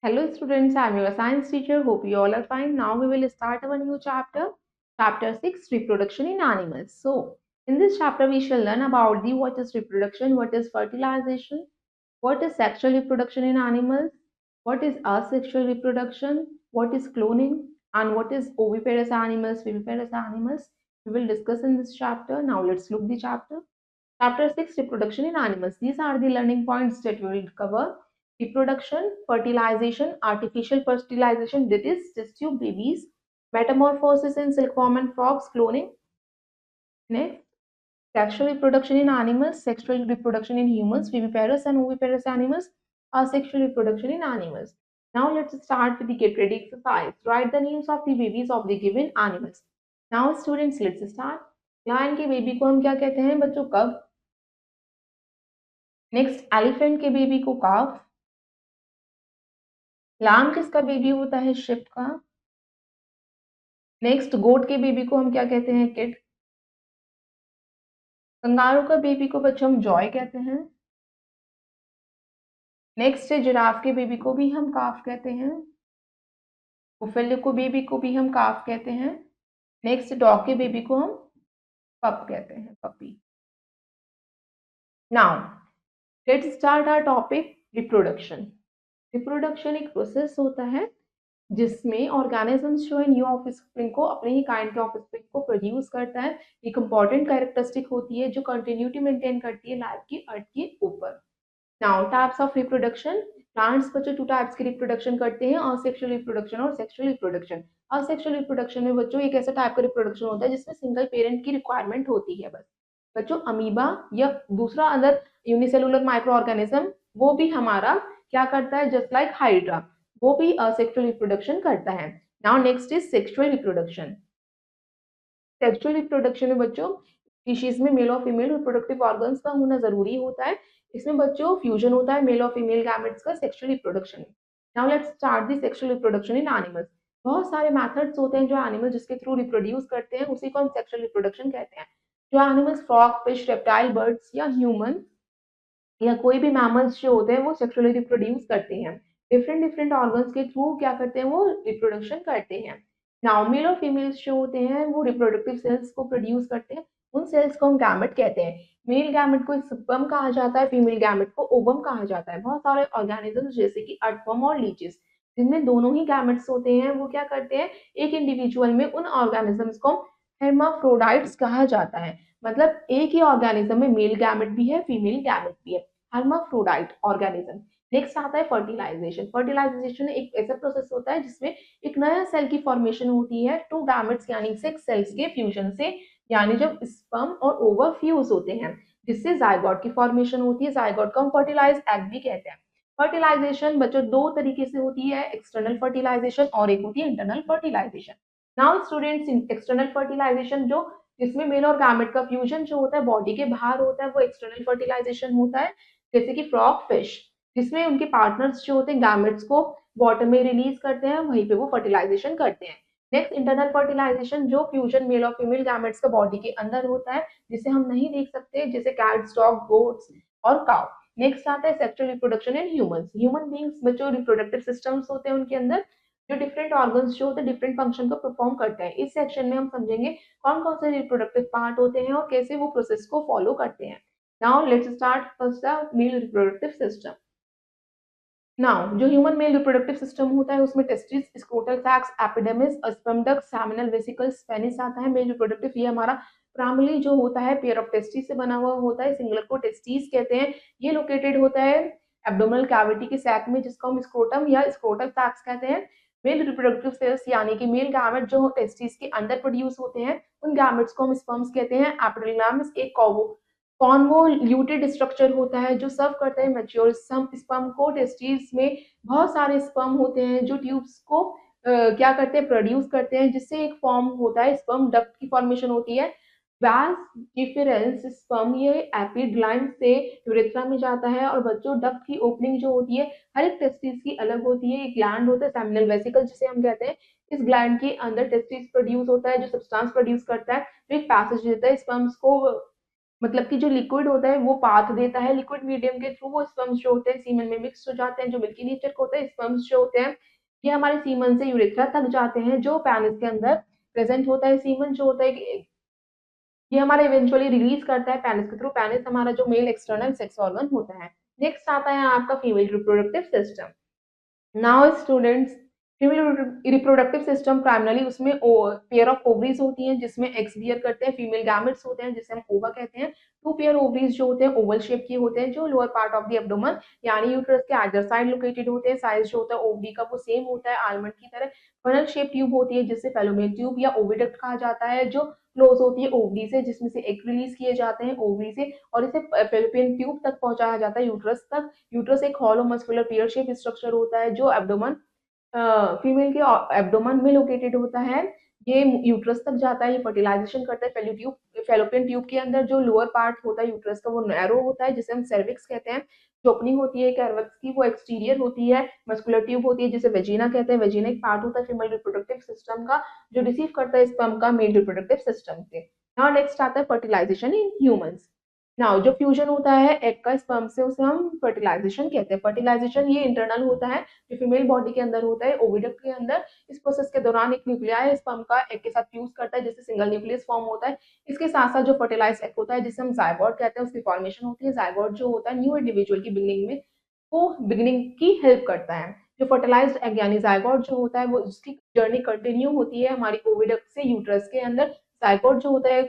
Hello students, I am your science teacher. Hope you all are fine. Now we will start our new chapter, chapter 6, reproduction in animals. So, in this chapter we shall learn about the what is reproduction, what is fertilization, what is sexual reproduction in animals, what is asexual reproduction, what is cloning, and what is oviparous animals, viviparous animals. We will discuss in this chapter. Now let's look the chapter. Chapter 6, reproduction in animals. These are the learning points that we will cover. Reproduction, fertilization, artificial fertilization, that is test tube babies, metamorphosis in silkworm and frogs, cloning. Next, sexual reproduction in animals, sexual reproduction in humans, viviparous and oviparous animals, asexual reproduction in animals. Now let's start with the get ready exercise. Write the names of the babies of the given animals. Now students, let's start. Lion के baby को हम क्या कहते हैं बच्चों? कब. Next, elephant के baby को काफ. लाम किसका बेबी होता है? शिप का. नेक्स्ट, गोट के बेबी को हम क्या कहते हैं? किड. कंगारू का बेबी को बच्चों हम जॉय कहते हैं. नेक्स्ट है जिराफ के बेबी को भी हम काफ कहते हैं. बुफेलो को बेबी को भी हम काफ कहते हैं. नेक्स्ट, डॉग के बेबी को हम पप कहते हैं, puppy. Now let's start our topic, reproduction. Reproduction एक प्रोसेस होता है जिसमें ऑर्गेनिजम्स जो है न्यू ऑफस्प्रिंग को, अपने ही काइंड के ऑफस्प्रिंग को प्रोड्यूस करता है. एक इंपॉर्टेंट कैरेक्टरिस्टिक होती है जो कंटिन्यूटी मेंटेन करती है लाइफ की अर्थ के ऊपर. Now types of reproduction. Plants बच्चों टू टाइप्स की रिप्रोडक्शन करते हैं, असेक्सुअल रिप्रोडक्शन और सेक्सुअल रिप्रोडक्शन. असेक्सुअल रिप्रोडक्शन में बच्चों एक ऐसा टाइप का रिप्रोडक्शन होता है जिसमें सिंगल पेरेंट की रिक्वायरमेंट होती है बस. बच्चों अमीबा या दूसरा अदर यूनिसेलुलर माइक्रो ऑर्गेनिज्म, वो भी हमारा क्या करता है? जस्ट लाइक हाइड्रा, वो भी असेक्सुअल रिप्रोडक्शन करता है. Now next is sexual reproduction. Sexual reproduction में बच्चों स्पीशीज में मेल और फीमेल रिप्रोडक्टिव ऑर्गन्स का होना जरूरी होता है. इसमें बच्चों फ्यूजन होता है मेल और फीमेल गैमेट्स का सेक्सुअल रिप्रोडक्शन में. Now let's start the sexual reproduction in animals. बहुत सारे मेथड्स होते हैं जो एनिमल जिसके थ्रू रिप्रोड्यूस करते हैं, उसी को हम सेक्सुअल रिप्रोडक्शन कहते हैं. जो animals frog, fish, reptile, birds या ह्यूमन या कोई भी मैमल्स जो होते हैं वो सेक्सुअली रिप्रोड्यूस करते हैं. डिफरेंट डिफरेंट ऑर्गन्स के थ्रू क्या करते हैं? वो रिप्रोडक्शन करते हैं. नाउ मेल और फीमेल्स जो होते हैं वो रिप्रोडक्टिव सेल्स को प्रोड्यूस करते हैं. उन सेल्स को हम गैमेट कहते हैं. मेल गैमेट को स्पर्म कहा जाता है, फीमेल गैमेट को ओवम कहा जाता है. बहुत सारे ऑर्गेनिजम्स जैसे कि अर्थवर्म और लीचेस जिनमें दोनों ही गैमेट्स होते हैं, वो क्या करते हैं? एक इंडिविजुअल में उन ऑर्गेनिजम्स को हेर्माफ्रोडाइट्स कहा जाता है. मतलब एक ही ऑर्गेनिज्म में मेल गैमेट भी है, फीमेल गैमेट भी है, हर्माफ्रोडाइट ऑर्गेनिज्म. नेक्स्ट आता है फर्टिलाइजेशन. फर्टिलाइजेशन एक ऐसा प्रोसेस होता है जिसमें एक नया सेल की फॉर्मेशन होती है टू गैमेट्स यानी सिक्स सेल्स के फ्यूजन से, यानी जब स्पर्म और ओवर फ्यूज होते हैं जिससे जायगोट की फॉर्मेशन होती है. जायगोट को हम फर्टिलाइज एग भी कहते हैं. फर्टिलाइजेशन बच्चों दो तरीके से होती है, एक्सटर्नल फर्टिलाइजेशन और एक होती है internal fertilisation. Now students, external fertilisation जो जिसमें मेल और गैमेट का फ्यूजन जो होता है बॉडी के बाहर होता है, वो एक्सटर्नल फर्टिलाइजेशन होता है. जैसे कि फ्रॉग, फिश, जिसमें उनके पार्टनर्स जो होते हैं गैमेट्स को वाटर में रिलीज करते हैं, वहीं पे वो फर्टिलाइजेशन करते हैं. नेक्स्ट इंटरनल फर्टिलाइजेशन जो फ्यूजन मेल और फीमेल गैमेट्स का बॉडी के अंदर होता है जिसे हम नहीं देख सकते, जैसे कैट्स, डॉग, गोट्स और काउ. नेक्स्ट आता है sexual reproduction in humans. Human beings बच्चों रिप्रोडक्टिव सिस्टम्स होते हैं उनके अंदर जो डिफरेंट ऑर्गन्स जो होते हैं डिफरेंट फंक्शन को परफॉर्म करते हैं. इस सेक्शन में हम समझेंगे कौन कौन से रिप्रोडक्टिव पार्ट होते हैं और कैसे वो प्रोसेस को फॉलो करते हैं. Now let's start first the male reproductive system. Now जो ह्यूमन मेल रिप्रोडक्टिव सिस्टम होता है उसमें testis, scrotal sacs, epididymis, sperm duct, seminal vesicles, penis आता है. मेल रिप्रोडक्टिव ये हमारा प्राइमरी जो होता है पेयर ऑफ टेस्टिस से बना हुआ होता है, सिंगुलर को टेस्टिस कहते हैं. ये लोकेटेड होता है एब्डोमिनल कैविटी के सैक में जिसको हम स्क्रोटम या स्क्रोटल सैक्स कहते हैं. मेल रिप्रोडक्टिव सेल्स यानी कि मेल गैमेट जो टेस्टिस के अंदर प्रोड्यूस होते हैं उन गैमेट्स को हम स्पर्म्स कहते हैं. एपिडर्मिस एक कॉन्वोल्यूटेड स्ट्रक्चर होता है जो सर्व करता है मैच्योर स्पर्म को. टेस्टिस में बहुत सारे स्पर्म होते हैं जो ट्यूब्स को क्या करते हैं? प्रोड्यूस करते हैं, जिससे एक फॉर्म होता है स्पर्म डक्ट की फॉर्मेशन होती है. वैस डिफरेंस स्पर्म ये एपिग्लाइम से यूरेथ्रा में जाता है. और बच्चों डक्ट की ओपनिंग जो होती है हर एक टेस्टिस की अलग होती है. एक ग्लैंड होता है सेमिनल वेसिकल जिसे हम कहते हैं. इस ग्लैंड के अंदर टेस्टिस प्रोड्यूस होता है जो सब्सटेंस प्रोड्यूस करता है जो एक पैसेज देता है स्पर्म्स को मतलब कि जो लिक्विड होता है वो पाथ देता है, लिक्विड मीडियम के थ्रू वो स्पर्म्स जो होते हैं सीमन में मिक्स हो जाते हैं, जो मिल्की नेचर के होते हैं स्पर्म्स जो होते हैं ये हमारे सीमन से यूरेथ्रा तक जाते हैं, जो पेनिस के अंदर प्रेजेंट होता है। सीमन जो होता है ये हमारा इवेंचुअली रिलीज करता है पेनिस के थ्रू। पेनिस हमारा जो मेल एक्सटर्नल सेक्स ऑर्गन होता है। नेक्स्ट आता है आपका female reproductive system. Now students, female reproductive system primarily उसमें पेयर ऑफ ओवरीज होती हैं जिसमें एग्स बियर करते हैं, फीमेल गैमेट्स होते हैं जिसे हम ओवा कहते हैं। टू पेयर ओवरीज जो होते हैं ओवल शेप के होते हैं जो lower part of the abdomen यानी यूट्रस के अदर साइड लोकेटेड होते हैं। साइज जो होता है ओवरी का वो सेम होता है आलमंड की तरह। फनल शेप ट्यूब होती है जिसे फेलोपियन ट्यूब या ओविडक्ट कहा जाता है, जो क्लोज होती है ओवरी से, जिसमें से एग रिलीज किए जाते हैं ओवरी से और इसे फेलोपियन ट्यूब तक पहुंचाया जाता है यूट्रस तक। यूट्रस एक hollow muscular pear shape structure होता है जो एब्डोमेन फीमेल के एब्डोमेन में लोकेटेड होता है। ये यूट्रस तक जाता है, ये फर्टिलाइजेशन करता है फेलोपियन ट्यूब के अंदर। जो लोअर पार्ट होता है यूट्रस का वो नैरो होता है जिसे हम सर्विक्स कहते हैं। जो ओपनिंग होती है कैर्वक्स की वो एक्सटीरियर होती है। मस्कुलर ट्यूब होती है जिसे वेजिना कहते हैं। वेजिना एक पार्ट होता है फीमेल रिप्रोडक्टिव सिस्टम का जो रिसीव करता है स्पर्म का मेल रिप्रोडक्टिव सिस्टम से। नाउ नेक्स्ट आता है फर्टिलाइजेशन इन ह्यूमंस। नाउ जो फ्यूजन होता है एग का स्पर्म से उसे हम फर्टिलाइजेशन कहते हैं। फर्टिलाइजेशन ये इंटरनल होता है जो फीमेल बॉडी के अंदर होता है ओविडक्ट के अंदर। इस प्रोसेस के दौरान एक न्यूक्लियाई स्पर्म का एग के साथ फ्यूज करता है जिससे सिंगल न्यूक्लियस फॉर्म होता है। इसके साथ साथ जो फर्टिलाइज एग होता है जिसे हम जायगोट कहते हैं उसकी फॉर्मेशन होती है। जायगोट जो होता है न्यू इंडिविजुअल की बिगनिंग में वो बिगनिंग की हेल्प करता है। जो फर्टिलाइज्ड एग यानी जायगोट जो होता है वो उसकी जर्नी कंटिन्यू होती है हमारी ओविडक्ट से यूट्रस के अंदर। जायगोट जो होता है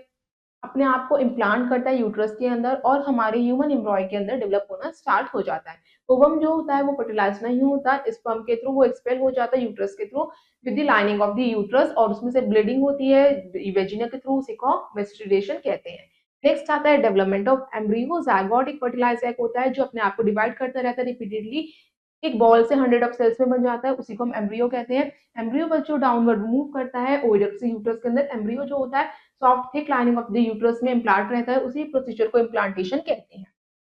अपने आप को इम्प्लांट करता है यूट्रस के अंदर और हमारे ह्यूमन एम्ब्रॉय के अंदर डेवलप होना स्टार्ट हो जाता है। ओवम जो होता है वो फर्टिलाइज नहीं होता, स्पर्म के थ्रू वो एक्सपेल हो जाता है यूट्रस के through with the lining of the uterus और उसमें से ब्लीडिंग होती है वेजिना के थ्रू, उसी को मेस्टुरेशन कहते हैं। नेक्स्ट आता है डेवलपमेंट ऑफ एम्ब्रियो। जायगोट एक फर्टिलाइज एग होता है जो अपने आप को डिवाइड करता रहता है रिपीटेडली, एक बॉल से 100 ऑफ सेल्स में बन जाता है, उसी को हम एम्ब्रियो कहते हैं। एम्ब्रियो बच्चों डाउनवर्ड मूव करता है ओविडक्ट से यूट्रस के अंदर। एम्ब्रियो जो होता है soft thick lining of the uterus में इम्प्लांट रहता है, उसी प्रोसीजर को इम्प्लांटेशन कहते हैं।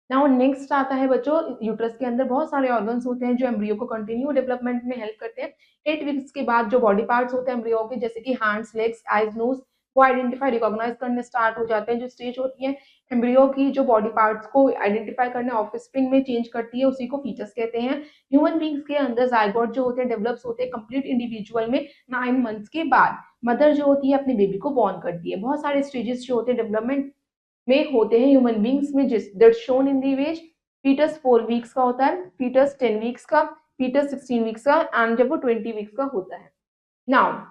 नाउ नेक्स्ट आता है बच्चों, यूट्रस के अंदर बहुत सारे ऑर्गन्स होते हैं जो एम्ब्रियो को कंटिन्यू डेवलपमेंट में हेल्प करते हैं। 8 वीक्स के बाद जो बॉडी पार्ट्स होते हैं एम्ब्रियो के जैसे कि हैंड्स, लेग्स, आईज, नोज वो आइडेंटिफाई रिकॉग्नाइज करने स्टार्ट हो जाते हैं। जो स्टेज होती है एम्ब्रियो की जो बॉडी पार्ट्स को आइडेंटिफाई करने ऑफस्प्रिंग में चेंज करती है, उसी को फीचर्स कहते हैं। ह्यूमन बींग्स के अंदर जायगोट जो होते हैं डेवलप्स होते हैं कंप्लीट इंडिविजुअल में 9 मंथ्स के बाद। मदर जो होती है अपने बेबी को बॉर्न करती है। बहुत सारे स्टेजेस जो होते हैं डेवलपमेंट में होते हैं ह्यूमन बींग्स में that's shown in the image. Foetus 4 weeks का होता है, फीटस 10 वीक्स का, फीटस 16 वीक्स का एंड जब वो 20 वीक्स का होता है। Now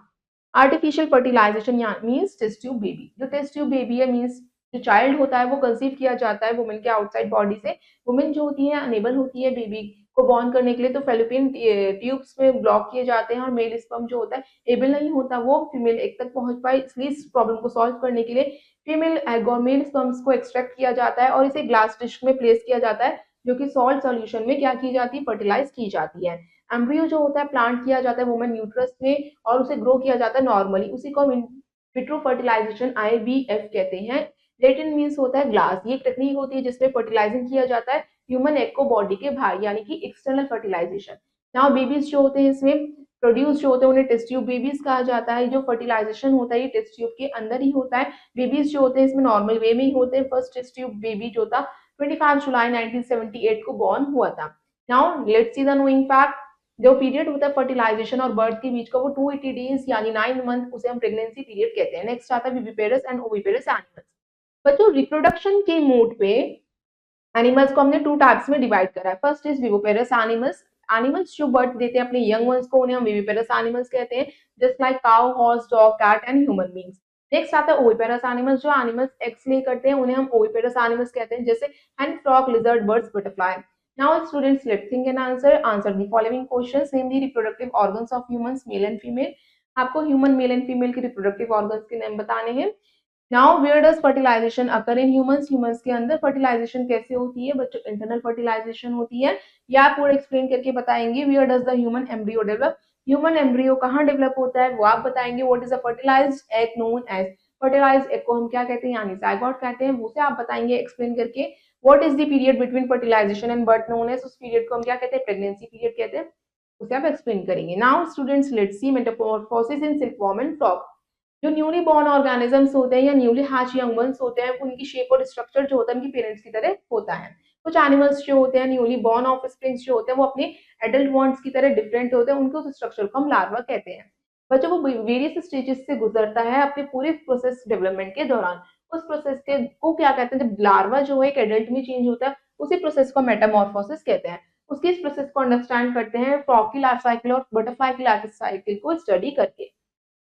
artificial fertilisation means test tube baby. जो टेस्ट ट्यूब बेबी है मीन्स जो चाइल्ड होता है वो कंसीव किया जाता है वुमेन के आउटसाइड बॉडी से। वुमेन जो होती है अनेबल होती है बेबी को बॉर्न करने के लिए, तो फेलोपियन ट्यूब्स में ब्लॉक किए जाते हैं और मेल स्पर्म जो होता है एबल नहीं होता वो फीमेल एग तक पहुंच पाए। इसलिए इस प्रॉब्लम को सॉल्व करने के लिए फीमेल एग और मेल स्पर्म्स को एक्सट्रैक्ट किया जाता है और इसे ग्लास डिश में प्लेस किया जाता है जो कि सॉल्ट सोल्यूशन में क्या की जाती है फर्टिलाइज की जाती है। एम्ब्रियो जो होता है प्लांट किया जाता है वुमेन यूट्रस में और उसे ग्रो किया जाता है नॉर्मली, उसी को हम विट्रो फर्टिलाइजेशन IVF कहते हैं। लेटिन मीन्स होता है ग्लास। ये एक टेक्निक होती है जिसमें फर्टिलाइजिंग किया जाता है ह्यूमन एग को बॉडी के बाहर यानी कि एक्सटर्नल फर्टिलाइजेशन। नाउ बेबीज जो होते हैं इसमें प्रोड्यूस जो होते हैं उन्हें टेस्ट ट्यूब बेबीज कहा जाता है। जो फर्टिलाइजेशन होता है ये टेस्ट ट्यूब के अंदर ही होता है। बेबीज जो होते हैं इसमें नॉर्मल वे में ही होते हैं। फर्स्ट टेस्ट ट्यूब बेबी जो था 25 जुलाई 1978 को बॉर्न हुआ था। Now let's see the knowing fact. जो पीरियड होता है फर्टिलाइजेशन और बर्थ के बीच का वो 280 डेज यानी 9 मंथ, उसे हम प्रेगनेंसी पीरियड कहते हैं। नेक्स्ट आता है विविपेरस एंड ओविपेरस एनिमल्स। बच्चों रिप्रोडक्शन के मोड पे एनिमल्स को हमने 2 टाइप्स में डिवाइड करा है। First is viviparous animals. Animals जो बर्थ देते हैं अपने यंग वंस को उन्हें हम विविपेरस एनिमल्स कहते हैं, just like cow, horse, dog, cat and human beings. Next आता है ओविपेरस एनिमल्स। जो एनिमल्स एग्स ले करते हैं उन्हें हम ओविपेरस एनिमल्स कहते हैं, जैसे hen, frog, lizard, birds, butterfly. Now students, let's think and answer the following questions. Name the reproductive organs of humans, male and female. आपको ह्यूमन मेल एंड फीमेल के reproductive organs के नाम बताने हैं। Now where does fertilisation occur in humans. Humans के अंदर fertilisation कैसे होती है बच्चों? इंटरनल फर्टिलाइजेशन होती है। या आप पूरा एक्सप्लेन करके बताएंगे। Where does the human embryo develop. Human embryo कहाँ डेवलप होता है वो आप बताएंगे। What is a fertilised egg known as. Fertilised egg को हम क्या कहते हैं यानी जायगोट कहते हैं, वो से आप बताएंगे एक्सप्लेन करके। What is the period between fertilisation and birth known as. उस पीरियड को हम क्या कहते हैं प्रेगनेंसी पीरियड कहते हैं, उसे आप एक्सप्लेन करेंगे। Now students let's see Metamorphosis in silkworm and frog. जो न्यूली बॉर्न ऑर्गेनिजम्स होते हैं या न्यूली हैच यंग वंस होते हैं, उनकी शेप और स्ट्रक्चर जो होता है उनकी पेरेंट्स की तरह होता है। कुछ एनिमल्स जो होते हैं न्यूली बॉर्न ऑफस्प्रिंग्स जो होते हैं वो अपने एडल्ट वंस की तरह डिफरेंट होते हैं, उनके उस स्ट्रक्चर को हम लार्वा कहते हैं। बच्चों को वेरियस स्टेजेस से गुजरता है अपने पूरे प्रोसेस डेवलपमेंट के दौरान। उस प्रोसेस के को क्या कहते हैं, जब लार्वा जो है एक एडल्ट में चेंज होता है उसी प्रोसेस को मेटामॉर्फोसिस कहते हैं। उसकी इस प्रोसेस को अंडरस्टैंड करते हैं फ्रॉग की लाइफ साइकिल और बटरफ्लाई की लाइफ साइकिल को स्टडी करके।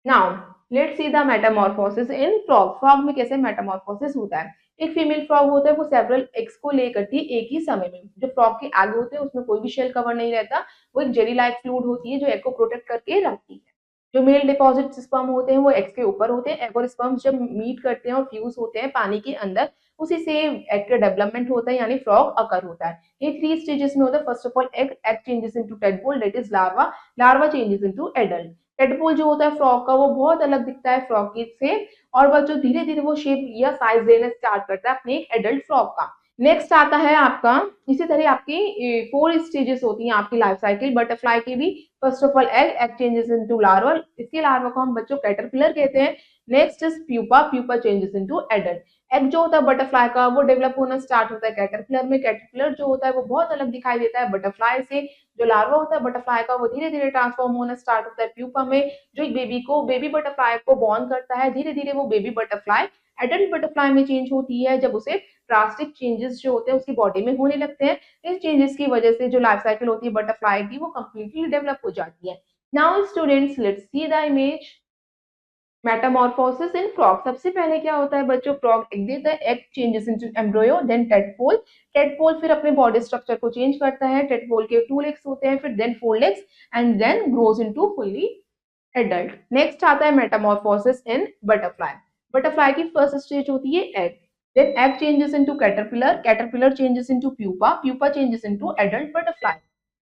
Now let's see the Metamorphosis in frog. Frog में कैसे मेटामॉर्फोसिस होता है। एक फीमेल फ्रॉग होता है वो सेवरल एग्स को ले करती है एक ही समय में। जो फ्रॉग के एग होते हैं उसमें कोई भी शेल कवर नहीं रहता, वो एक जेली लाइक फ्लूइड होती है जो एग को प्रोटेक्ट करके रखती है। जो मेल डिपॉजिट स्पर्म होते हैं वो एग्स के ऊपर होते हैं। एग और स्पर्म जब मीट करते हैं और फ्यूज होते हैं पानी के अंदर, उसी से एग का डेवलपमेंट होता है यानी फ्रॉग अकर होता है। ये 3 स्टेजेस में होता है। First of all egg changes into tadpole that is larva, larva changes into adult. Tadpole जो होता है फ्रॉग का वो बहुत अलग दिखता है फ्रॉग की से, और वह जो धीरे धीरे वो शेप या साइज लेना स्टार्ट करता है अपने एक एडल्ट फ्रॉग का। नेक्स्ट आता है आपका, इसी तरह आपकी 4 स्टेजेस होती हैं आपकी लाइफ साइकिल बटरफ्लाई की भी। First of all egg changes into larva, इसके लार्वा को हम बच्चों कैटरपिलर कहते हैं। Next is pupa, pupa changes into adult. Egg जो होता है बटरफ्लाई का वो डेवलप होना स्टार्ट होता है कैटरपिलर में। कैटरपिलर जो होता है वो बहुत अलग दिखाई देता है बटरफ्लाई से। जो लार्वा होता है बटरफ्लाई का वो धीरे धीरे ट्रांसफॉर्म होना स्टार्ट होता है प्यूपा में, जो एक बेबी बटरफ्लाई को बॉर्न करता है। धीरे धीरे वो बेबी बटरफ्लाई एडल्ट बटरफ्लाई में चेंज होती है जब उसे ड्रास्टिक चेंजेस जो होते हैं उसकी बॉडी में होने लगते हैं। इस चेंजेस की वजह से जो लाइफ साइकिल होती है बटरफ्लाई की वो कंप्लीटली डेवलप हो जाती है। Now students let's see the image Metamorphosis in frog. सबसे पहले क्या होता है बच्चों, फ्रॉग एग देता है, egg changes into embryo, then tadpole. Tadpole फिर अपने बॉडी स्ट्रक्चर को चेंज करता है। टेडपोल के 2 लेग्स होते हैं, फिर then 4 legs and then grows into fully adult. Next आता है मेटामॉर्फोसिस इन बटरफ्लाई। बटरफ्लाई की फर्स्ट स्टेज होती है egg, then egg changes into caterpillar, caterpillar changes into pupa, pupa changes into adult butterfly.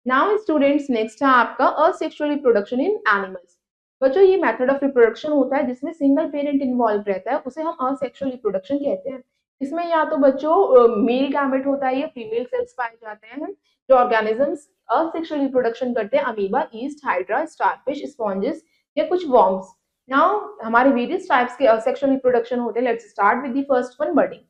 Now students next है आपका asexual reproduction in animals. बच्चों ये method of reproduction होता है जिसमें सिंगल पेरेंट इन्वॉल्व रहता है, उसे हम असेक्सुअल रिप्रोडक्शन कहते हैं। इसमें या तो बच्चों मेल गैमेट होता है या फीमेल सेल्स पाए जाते हैं। जो ऑर्गेनिजम्स असेक्सुअल रिप्रोडक्शन करते हैं amoeba, yeast, hydra, starfish, sponges या कुछ वॉर्म्स। नाउ हमारे वेरियस टाइप्स के असेक्सुअल रिप्रोडक्शन होते हैं। Let's start with the first one, budding.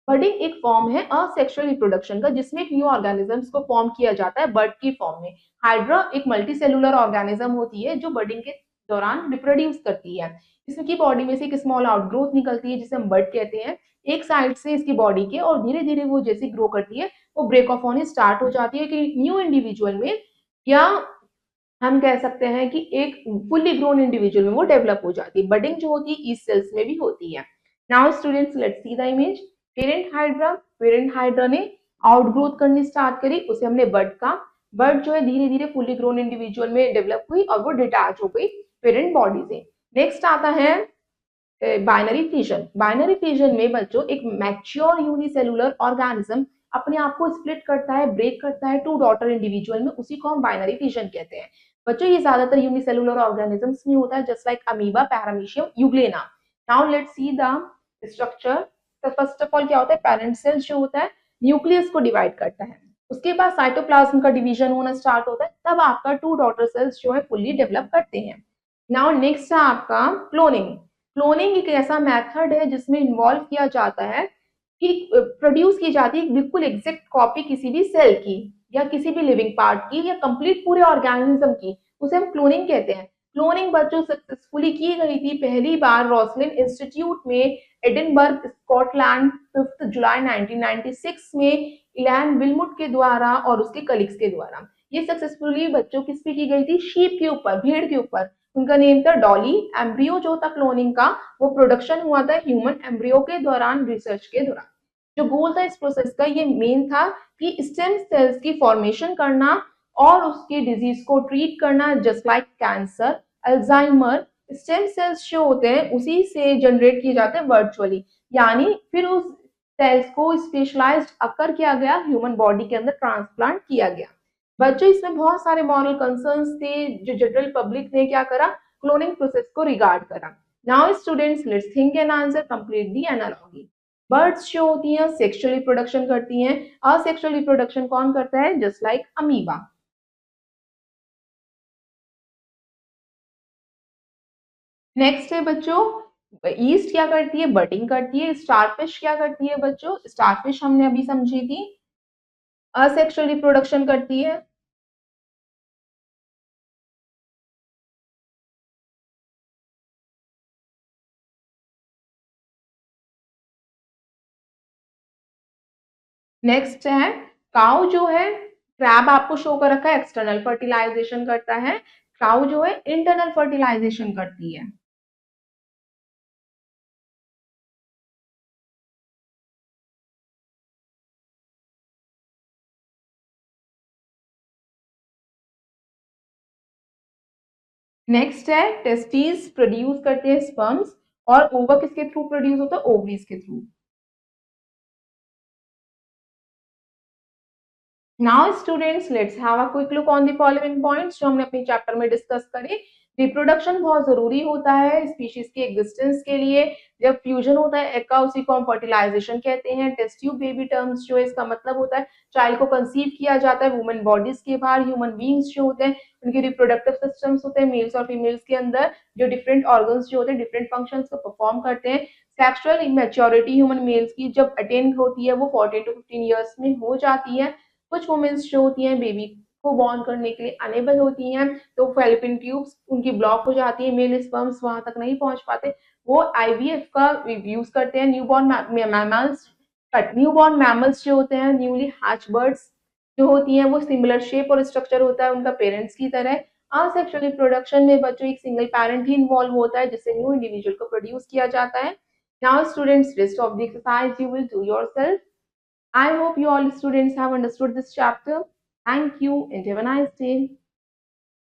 Budding एक फॉर्म है असेक्सुअल रिप्रोडक्शन का जिसमें एक न्यू ऑर्गेनिजम्स को फॉर्म किया जाता है बर्ड की फॉर्म में। हाइड्रा एक मल्टीसेलुलर ऑर्गेनिज्म होती है जो बर्डिंग के दौरान रिप्रोड्यूस करती है। इसकी बॉडी में से एक स्मॉल आउटग्रोथ निकलती है जिसे हम बर्ड कहते हैं एक साइड से इसकी बॉडी के, और धीरे धीरे वो जैसे ग्रो करती है वो ब्रेक ऑफ होनी स्टार्ट हो जाती है कि न्यू इंडिविजुअल में, या हम कह सकते हैं कि एक फुल्ली ग्रोन इंडिविजुअल में वो डेवलप हो जाती है। बडिंग जो होती है ईस्ट सेल्स में भी होती है। Now students let's see the image. Parent hydra ने आउटग्रोथ करनी स्टार्ट करी, उसे हमने बर्ड का। बर्ड जो है धीरे धीरे फुल्ली ग्रोन इंडिविजुअल में डेवलप हुई और वो डिटैच हो गई पेरेंट बॉडी से। नेक्स्ट आता है बाइनरी फिजन। बाइनरी फिजन में बच्चों एक मैच्योर यूनिसेलुलर ऑर्गेनिज्म अपने आप को स्प्लिट करता है, ब्रेक करता है 2 डॉटर इंडिविजुअल में, उसी को हम बाइनरी फिजन कहते हैं। बच्चों ये ज्यादातर यूनिसेलुलर ऑर्गेनिजम्स में होता है just like amoeba, paramecium, euglena. Now let's see the structure. तो फर्स्ट ऑफ ऑल क्या होता है, पेरेंट सेल्स जो होता है न्यूक्लियस को डिवाइड करता है, उसके बाद साइटोप्लाज्म का डिवीजन होना स्टार्ट होता है, तब आपका 2 डॉटर सेल्स जो है फुल्ली डेवलप करते हैं। नाउ नेक्स्ट है आपका क्लोनिंग। क्लोनिंग एक ऐसा मेथड है जिसमें इन्वॉल्व किया जाता है कि प्रोड्यूस की जाती है बिल्कुल एग्जैक्ट कॉपी किसी भी सेल की या किसी भी लिविंग पार्ट की या कंप्लीट पूरे ऑर्गेनिज्म की, उसे हम क्लोनिंग कहते हैं। क्लोनिंग बच्चों सक्सेसफुली की गई थी पहली बार रोसलिन इंस्टीट्यूट में एडिनबर्ग स्कॉटलैंड 5 जुलाई 1996 में इलैन विलमुट के द्वारा और उसके कलीग्स के द्वारा। ये सक्सेसफुली बच्चों किस पे की गई थी, शीप के ऊपर, भेड़ के ऊपर। उनका नेम था डॉली। एम्ब्रियो जो था क्लोनिंग का वो प्रोडक्शन हुआ था ह्यूमन एम्ब्रियो के दौरान, रिसर्च के दौरान। जो गोल था इस प्रोसेस का ये मेन था कि स्टेम सेल्स की फॉर्मेशन करना और उसके डिजीज को ट्रीट करना, just like cancer, Alzheimer. Stem cells जो होते हैं उसी से जनरेट किए जाते हैं वर्चुअली, यानी फिर उस सेल्स को स्पेशलाइज्ड अकर किया गया, ह्यूमन बॉडी के अंदर ट्रांसप्लांट किया गया। बच्चों इसमें बहुत सारे मॉरल कंसर्न्स थे जो जनरल पब्लिक ने क्या करा, क्लोनिंग प्रोसेस को रिगार्ड करा। Now students let's think and answer complete the analogy. Birds जो होती हैं सेक्सुअल रिप्रोडक्शन करती हैं, असेक्सुअल रिप्रोडक्शन कौन करता है, जस्ट लाइक अमीबा। नेक्स्ट है बच्चों, ईस्ट क्या करती है, बटिंग करती है। स्टारफिश क्या करती है बच्चों, स्टारफिश हमने अभी समझी थी, असेक्सुअल रिप्रोडक्शन करती है। नेक्स्ट है काउ जो है, क्रैब आपको शो कर रखा है एक्सटर्नल फर्टिलाइजेशन करता है, काउ जो है इंटरनल फर्टिलाइजेशन करती है। नेक्स्ट है टेस्टीज प्रोड्यूस करते हैं स्पर्म्स, और ओवा किसके थ्रू प्रोड्यूस होता है, ओवरीज के through. Now students let's have a quick look on the following points जो हमने अपने चैप्टर में डिस्कस करे। रिप्रोडक्शन बहुत जरूरी होता है स्पीशीज के एग्जिस्टेंस के लिए। जब फ्यूजन होता है एग का, उसी को हम फर्टिलाइजेशन कहते हैं। टेस्ट ट्यूब बेबी टर्म्स जो है इसका मतलब होता है चाइल्ड को कंसीव किया जाता है वुमेन बॉडीज के बाहर। ह्यूमन बींग्स जो होते हैं उनके रिप्रोडक्टिव सिस्टम्स होते हैं मेल्स और फीमेल्स के अंदर, जो डिफरेंट ऑर्गन्स जो होते हैं डिफरेंट फंक्शंस को परफॉर्म करते हैं। सेक्सुअल मैच्योरिटी ह्यूमन मेल्स की जब अटेन होती है वो 14 to 15 ईयर्स में हो जाती है। कुछ वुमेन्स जो होती हैं बेबी को बॉर्न करने के लिए अनेबल होती हैं, तो फैलोपियन ट्यूब्स उनकी ब्लॉक हो जाती है, मेल स्पर्म्स वहां तक नहीं पहुंच पाते, वो आईवीएफ का यूज करते हैं। न्यूबॉर्न मैमल्स जो होते हैं, न्यूली हैच बर्ड्स जो होती हैं, वो सिमिलर शेप और स्ट्रक्चर होता है उनका पेरेंट्स की तरह। असेक्सुअल रिप्रोडक्शन में बच्चों एक सिंगल पैरेंट ही इन्वॉल्व होता है जिससे न्यू इंडिविजुअल को प्रोड्यूस किया जाता है। Now students, rest of the exercise you will do yourself. I hope you all students have understood this chapter. Thank you and have a nice day.